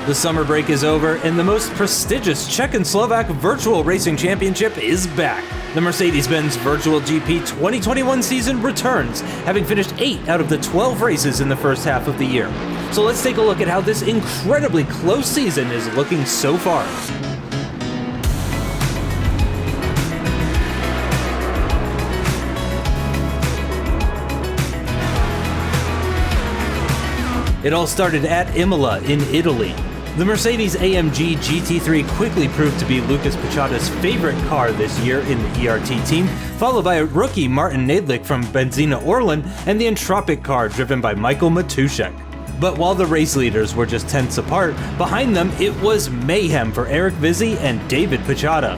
The summer break is over, and the most prestigious Czech and Slovak Virtual Racing Championship is back. The Mercedes-Benz Virtual GP 2021 season returns, having finished 8 out of the 12 races in the first half of the year. So let's take a look at how this incredibly close season is looking so far. It all started at Imola in Italy. The Mercedes-AMG GT3 quickly proved to be Lucas Pechada's favorite car this year in the ERT team, followed by rookie Martin Nadlich from Benzina Orlen and the Entropic car driven by Michael Matuszek. But while the race leaders were just tenths apart, behind them it was mayhem for Eric Vizzi and David Pechada.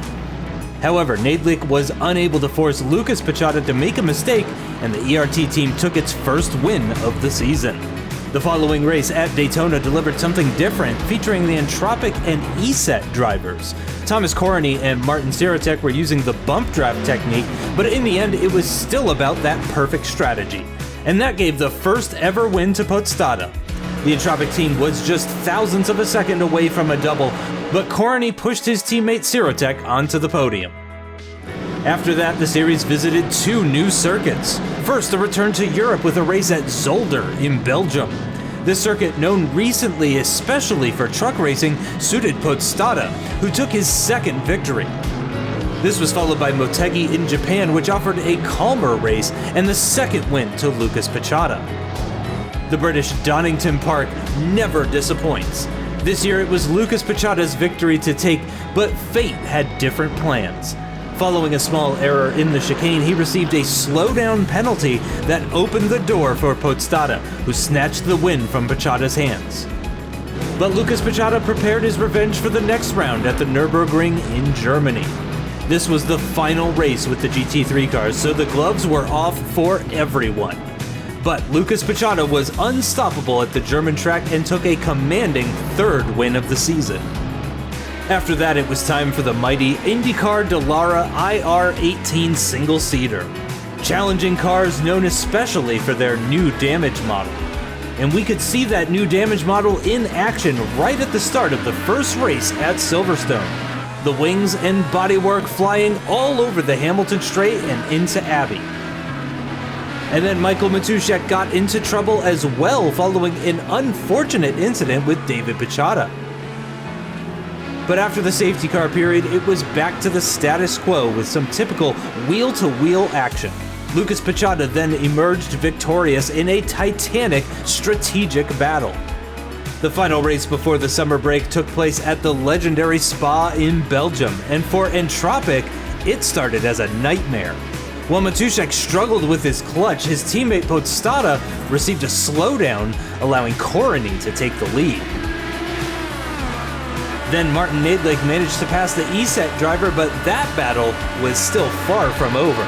However, Nadlich was unable to force Lucas Pechada to make a mistake, and the ERT team took its first win of the season. The following race at Daytona delivered something different, featuring the Entropic and ESET drivers. Thomas Koreny and Martin Sirotek were using the bump draft technique, but in the end it was still about that perfect strategy. And that gave the first ever win to Podstata. The Entropic team was just thousandths of a second away from a double, but Koreny pushed his teammate Sirotek onto the podium. After that, the series visited 2 new circuits. First, a return to Europe with a race at Zolder in Belgium. This circuit, known recently especially for truck racing, suited Podstata, who took his second victory. This was followed by Motegi in Japan, which offered a calmer race and the second win to Lucas Pechada. The British Donington Park never disappoints. This year it was Lucas Pechada's victory to take, but fate had different plans. Following a small error in the chicane, he received a slowdown penalty that opened the door for Podstata, who snatched the win from Pechada's hands. But Lucas Pechada prepared his revenge for the next round at the Nürburgring in Germany. This was the final race with the GT3 cars, so the gloves were off for everyone. But Lucas Pechada was unstoppable at the German track and took a commanding 3rd win of the season. After that, it was time for the mighty Indycar Dallara IR18 single-seater. Challenging cars known especially for their new damage model. And we could see that new damage model in action right at the start of the first race at Silverstone. The wings and bodywork flying all over the Hamilton Straight and into Abbey. And then Michael Matuszek got into trouble as well following an unfortunate incident with David Pechada. But after the safety car period, it was back to the status quo with some typical wheel-to-wheel action. Lucas Pechada then emerged victorious in a titanic strategic battle. The final race before the summer break took place at the legendary Spa in Belgium, and for Entropic, it started as a nightmare. While Matuszek struggled with his clutch, his teammate Podstata received a slowdown, allowing Koreny to take the lead. Then Martin Nadlich managed to pass the ESET driver, but that battle was still far from over.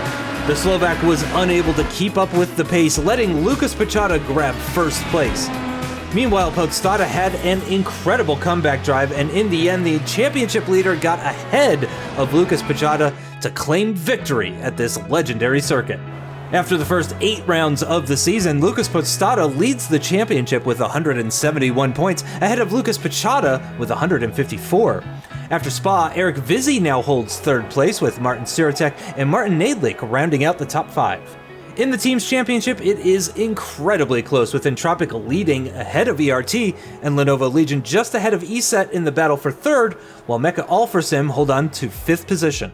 The Slovak was unable to keep up with the pace, letting Lucas Pechada grab first place. Meanwhile, Podstata had an incredible comeback drive, and in the end, the championship leader got ahead of Lucas Pechada to claim victory at this legendary circuit. After the first 8 rounds of the season, Lucas Podstata leads the championship with 171 points, ahead of Lucas Pechada with 154. After Spa, Eric Vizzi now holds 3rd place with Martin Sirotek and Martin Nadlich rounding out the top 5. In the team's championship, it is incredibly close, with Entropic leading ahead of ERT and Lenovo Legion just ahead of ESET in the battle for 3rd, while Mecha Alphasim hold on to 5th position.